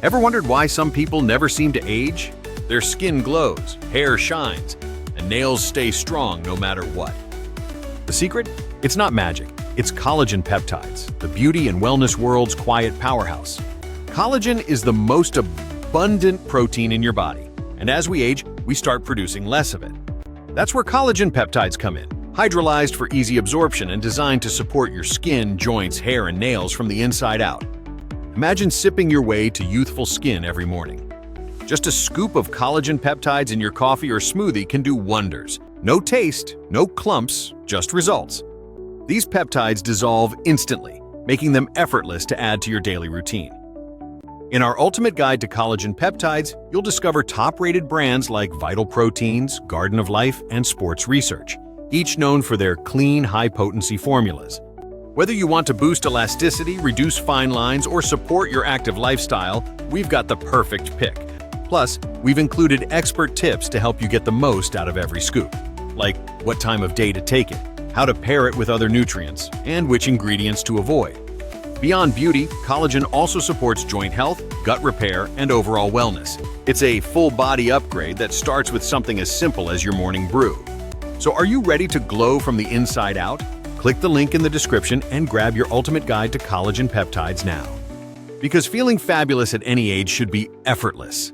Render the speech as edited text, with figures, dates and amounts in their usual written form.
Ever wondered why some people never seem to age? Their skin glows, hair shines, and nails stay strong no matter what. The secret? It's not magic. It's collagen peptides, the beauty and wellness world's quiet powerhouse. Collagen is the most abundant protein in your body, and as we age, we start producing less of it. That's where collagen peptides come in, hydrolyzed for easy absorption and designed to support your skin, joints, hair, and nails from the inside out. Imagine sipping your way to youthful skin every morning. Just a scoop of collagen peptides in your coffee or smoothie can do wonders. No taste, no clumps, just results. These peptides dissolve instantly, making them effortless to add to your daily routine. In our ultimate guide to collagen peptides, you'll discover top-rated brands like Vital Proteins, Garden of Life, and Sports Research, each known for their clean, high-potency formulas. Whether you want to boost elasticity, reduce fine lines, or support your active lifestyle, we've got the perfect pick. Plus, we've included expert tips to help you get the most out of every scoop, like what time of day to take it, how to pair it with other nutrients, and which ingredients to avoid. Beyond beauty, collagen also supports joint health, gut repair, and overall wellness. It's a full-body upgrade that starts with something as simple as your morning brew. So are you ready to glow from the inside out? Click the link in the description and grab your ultimate guide to collagen peptides now. Because feeling fabulous at any age should be effortless.